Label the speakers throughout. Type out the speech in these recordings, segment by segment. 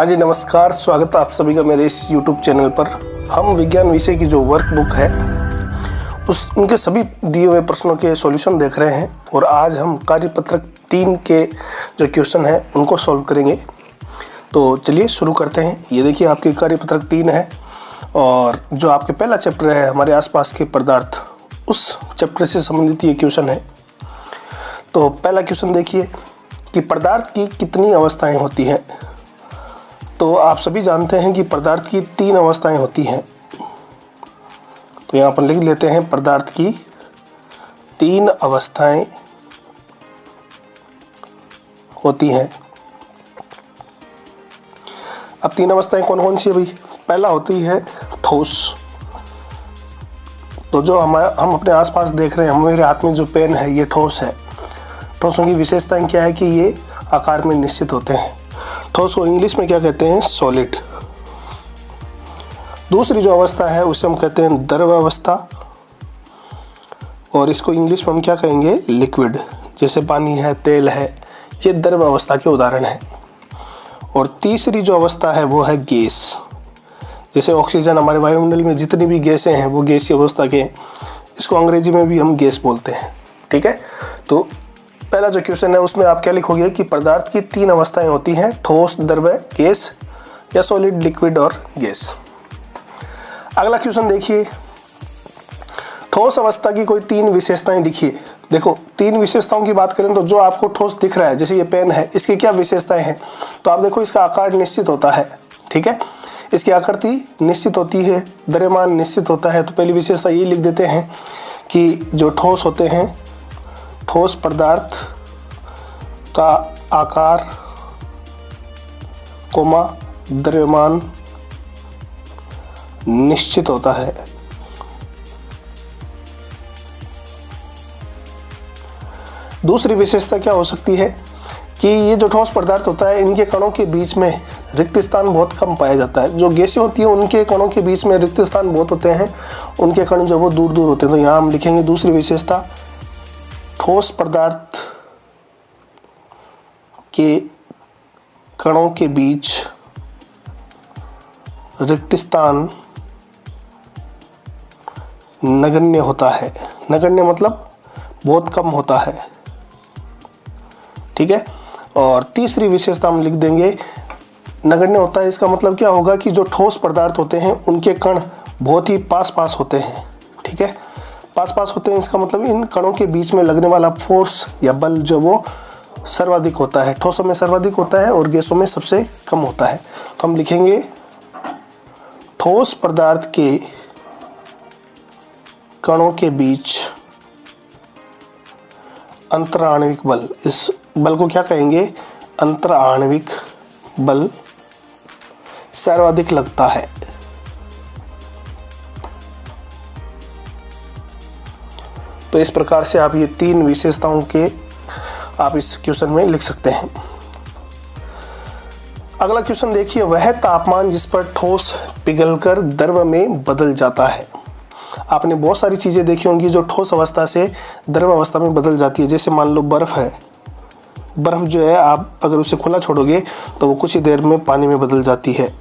Speaker 1: हाँ जी, नमस्कार। स्वागत है आप सभी का मेरे इस YouTube चैनल पर। हम विज्ञान विषय की जो वर्कबुक है उनके सभी दिए हुए प्रश्नों के सॉल्यूशन देख रहे हैं और आज हम कार्यपत्रक 3 के जो क्वेश्चन हैं उनको सॉल्व करेंगे। तो चलिए शुरू करते हैं। ये देखिए आपके कार्यपत्रक 3 है और जो आपके पहला चैप्टर है हमारे आसपास के पदार्थ, उस चैप्टर से संबंधित ये क्वेश्चन है। तो पहला क्वेश्चन देखिए कि पदार्थ की कितनी अवस्थाएं होती हैं। तो आप सभी जानते हैं कि पदार्थ की 3 अवस्थाएं होती हैं। तो यहाँ पर लिख लेते हैं पदार्थ की 3 अवस्थाएं होती हैं। अब 3 अवस्थाएं कौन कौन सी है भाई? पहला होती है ठोस। तो जो हम अपने आसपास देख रहे हैं, मेरे हाथ में जो पेन है ये ठोस है। ठोसों की विशेषताएं क्या है कि ये आकार में निश्चित होते हैं। ठोस को इंग्लिश में क्या कहते हैं? सॉलिड। दूसरी जो अवस्था है उसे हम कहते हैं द्रव अवस्था और इसको इंग्लिश में हम क्या कहेंगे? लिक्विड। जैसे पानी है, तेल है, ये द्रव अवस्था के उदाहरण हैं। और तीसरी जो अवस्था है वो है गैस। जैसे ऑक्सीजन, हमारे वायुमंडल में जितनी भी गैसें हैं वो गैसीय अवस्था के, इसको अंग्रेजी में भी हम गैस बोलते हैं। ठीक है, तो पहला जो क्वेश्चन है उसमें आप क्या लिखोगे कि पदार्थ की 3 अवस्थाएं होती हैं, ठोस, द्रव, गैस या सॉलिड, लिक्विड और गैस। अगला क्वेश्चन देखिए, ठोस अवस्था की कोई 3 विशेषताएं लिखिए। देखो 3 विशेषताओं की बात करें तो जो आपको ठोस दिख रहा है, जैसे ये पेन है, इसकी क्या विशेषताएं हैं? तो आप देखो इसका आकार निश्चित होता है। ठीक है, इसकी आकृति निश्चित होती है, द्रव्यमान निश्चित होता है। तो पहली विशेषता ये लिख देते हैं कि जो ठोस होते हैं, ठोस पदार्थ का आकार, द्रव्यमान निश्चित होता है। दूसरी विशेषता क्या हो सकती है कि ये जो ठोस पदार्थ होता है इनके कणों के बीच में रिक्त स्थान बहुत कम पाया जाता है। जो गैसें होती है उनके कणों के बीच में रिक्त स्थान बहुत होते हैं, उनके कण जो वो दूर दूर होते हैं। तो यहाँ हम लिखेंगे दूसरी विशेषता, ठोस पदार्थ के कणों के बीच रिक्त स्थान नगण्य होता है। नगण्य मतलब बहुत कम होता है। ठीक है, और तीसरी विशेषता हम लिख देंगे नगण्य होता है। इसका मतलब क्या होगा कि जो ठोस पदार्थ होते हैं उनके कण बहुत ही पास पास होते हैं। ठीक है, पास पास होते हैं, इसका मतलब इन कणों के बीच में लगने वाला फोर्स या बल जो वो सर्वाधिक होता है। ठोसों में सर्वाधिक होता है और गैसों में सबसे कम होता है। तो हम लिखेंगे ठोस पदार्थ के कणों के बीच अंतराण्विक बल, इस बल को क्या कहेंगे? अंतराण्विक बल सर्वाधिक लगता है। तो इस प्रकार से आप ये 3 विशेषताओं के आप इस क्वेश्चन में लिख सकते हैं। अगला क्वेश्चन देखिए, वह तापमान जिस पर ठोस पिघलकर द्रव में बदल जाता है। आपने बहुत सारी चीजें देखी होंगी जो ठोस अवस्था से द्रव अवस्था में बदल जाती है। जैसे मान लो बर्फ है, बर्फ जो है आप अगर उसे खुला छोड़ोगे तो वो कुछ ही देर में पानी में बदल जाती है।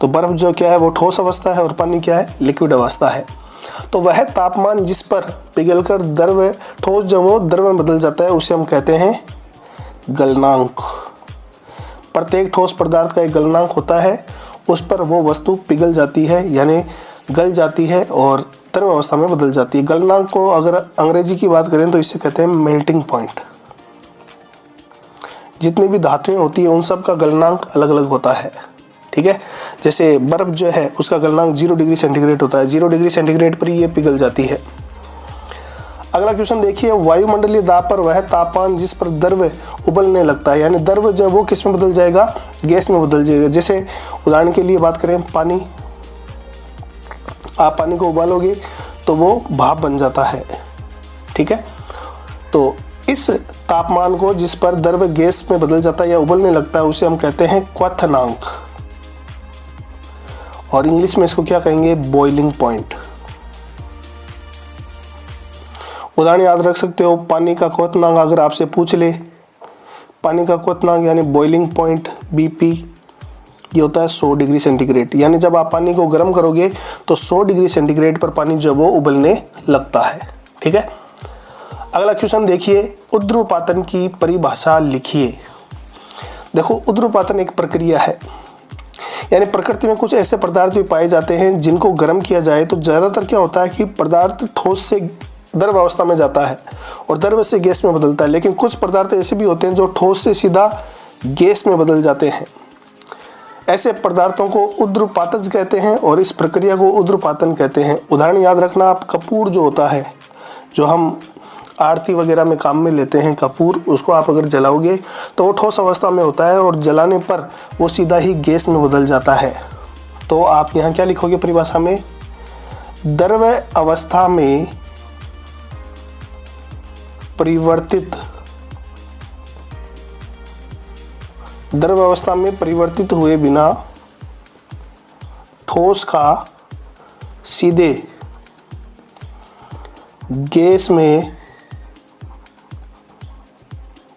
Speaker 1: तो बर्फ जो क्या है वो ठोस अवस्था है और पानी क्या है? लिक्विड अवस्था है। तो वह तापमान जिस पर पिघलकर द्रव, ठोस जो वो द्रव में बदल जाता है उसे हम कहते हैं गलनांक। प्रत्येक ठोस पदार्थ का एक गलनांक होता है, उस पर वो वस्तु पिघल जाती है यानी गल जाती है और द्रव अवस्था में बदल जाती है। गलनांक को अगर अंग्रेजी की बात करें तो इसे कहते हैं मेल्टिंग पॉइंट। जितनी भी धातुएं होती है उन सब का गलनांक अलग अलग होता है। ठीक है, जैसे बर्फ जो है उसका गलनांक 0 डिग्री सेंटीग्रेड होता है। 0 डिग्री सेंटीग्रेड पर ये पिघल जाती है। अगला क्वेश्चन देखिए, वायुमंडलीय दाब पर वह तापमान जिस पर द्रव उबलने लगता है, यानी द्रव जो वो किस में बदल जाएगा? गैस में बदल जाएगा। जैसे उदाहरण के लिए बात करें पानी, आप पानी को उबालोगे तो वो भाप बन जाता है। ठीक है, तो इस तापमान को जिस पर द्रव गैस में बदल जाता है या उबलने लगता है उसे हम कहते हैं क्वथनांक और इंग्लिश में इसको क्या कहेंगे? Boiling point. उदाहरण याद रख सकते हो, पानी का क्वथनांक अगर आपसे पूछ ले, पानी का क्वथनांक यानी बॉइलिंग पॉइंट BP ये होता है 100 डिग्री सेंटीग्रेड। यानी जब आप पानी को गर्म करोगे तो 100 डिग्री सेंटीग्रेड पर पानी जो वो उबलने लगता है। ठीक है, अगला क्वेश्चन देखिए, ऊर्ध्वपातन की परिभाषा लिखिए। देखो, ऊर्ध्वपातन एक प्रक्रिया है, यानी प्रकृति में कुछ ऐसे पदार्थ भी पाए जाते हैं जिनको गर्म किया जाए तो ज़्यादातर क्या होता है कि पदार्थ ठोस से द्रव अवस्था में जाता है और द्रव से गैस में बदलता है। लेकिन कुछ पदार्थ ऐसे भी होते हैं जो ठोस से सीधा गैस में बदल जाते हैं। ऐसे पदार्थों को ऊर्ध्वपातज कहते हैं और इस प्रक्रिया को ऊर्ध्वपातन कहते हैं। उदाहरण याद रखना आप, कपूर जो होता है, जो हम आरती वगैरह में काम में लेते हैं कपूर, उसको आप अगर जलाओगे तो वो ठोस अवस्था में होता है और जलाने पर वो सीधा ही गैस में बदल जाता है। तो आप यहाँ क्या लिखोगे परिभाषा में, द्रव अवस्था में परिवर्तित हुए बिना ठोस का सीधे गैस में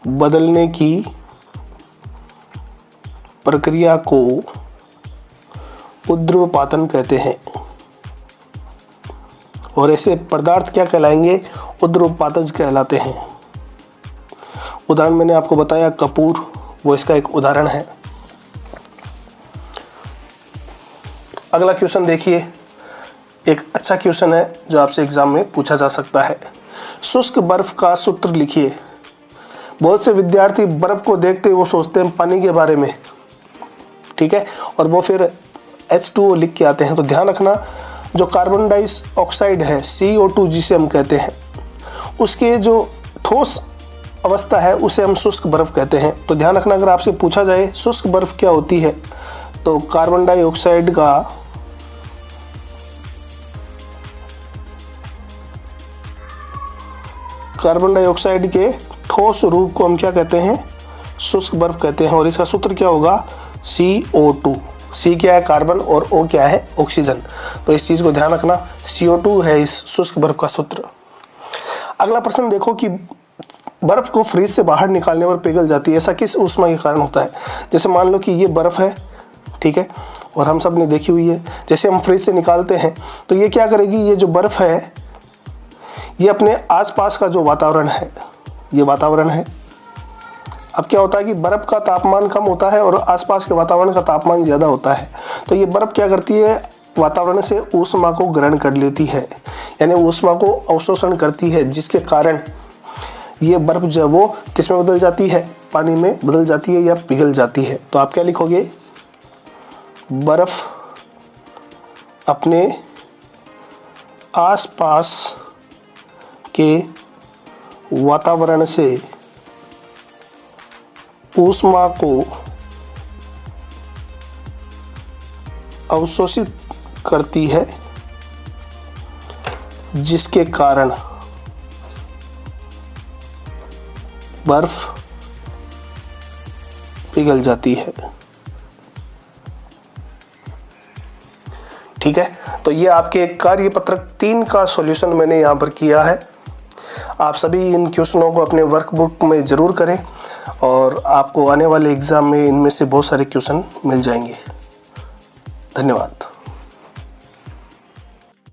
Speaker 1: बदलने की प्रक्रिया को ऊर्ध्वपातन कहते हैं। और ऐसे पदार्थ क्या कहलाएंगे, ऊर्ध्वपातज कहलाते हैं। उदाहरण मैंने आपको बताया कपूर, वो इसका एक उदाहरण है। अगला क्वेश्चन देखिए, एक अच्छा क्वेश्चन है जो आपसे एग्जाम में पूछा जा सकता है। शुष्क बर्फ का सूत्र लिखिए। बहुत से विद्यार्थी बर्फ को देखते वो सोचते हैं पानी के बारे में, ठीक है, और वो फिर H2O लिख के आते हैं। तो ध्यान रखना, जो कार्बन डाइऑक्साइड है CO2 जिसे हम कहते हैं, उसके जो ठोस अवस्था है उसे हम शुष्क बर्फ कहते हैं। तो ध्यान रखना, अगर आपसे पूछा जाए शुष्क बर्फ क्या होती है तो कार्बन डाइऑक्साइड के ठोस रूप को हम क्या कहते हैं, शुष्क बर्फ कहते हैं। और इसका सूत्र क्या होगा, CO2। C क्या है, कार्बन, और O क्या है, ऑक्सीजन। तो इस चीज को ध्यान रखना, CO2 है इस शुष्क बर्फ का सूत्र। अगला प्रश्न देखो कि बर्फ को फ्रीज से बाहर निकालने पर पिघल जाती है, ऐसा किस ऊष्मा के कारण होता है। जैसे मान लो कि ये बर्फ है, ठीक है, और हम सब ने देखी हुई है, जैसे हम फ्रिज से निकालते हैं तो ये क्या करेगी, ये जो बर्फ है ये अपने आसपास का जो वातावरण है, ये वातावरण है। अब क्या होता है कि बर्फ का तापमान कम होता है और आसपास के वातावरण का तापमान ज़्यादा होता है। तो ये बर्फ क्या करती है, वातावरण से ऊष्मा को ग्रहण कर लेती है, यानी ऊष्मा को अवशोषण करती है, जिसके कारण ये बर्फ जो है वो किस में बदल जाती है, पानी में बदल जाती है या पिघल जाती है। तो आप क्या लिखोगे, बर्फ अपने आसपास के वातावरण से ऊष्मा को अवशोषित करती है, जिसके कारण बर्फ पिघल जाती है। ठीक है, तो ये आपके कार्यपत्रक 3 का सॉल्यूशन मैंने यहाँ पर किया है। आप सभी इन क्वेश्चनों को अपने वर्कबुक में ज़रूर करें और आपको आने वाले एग्ज़ाम में इनमें से बहुत सारे क्वेश्चन मिल जाएंगे। धन्यवाद।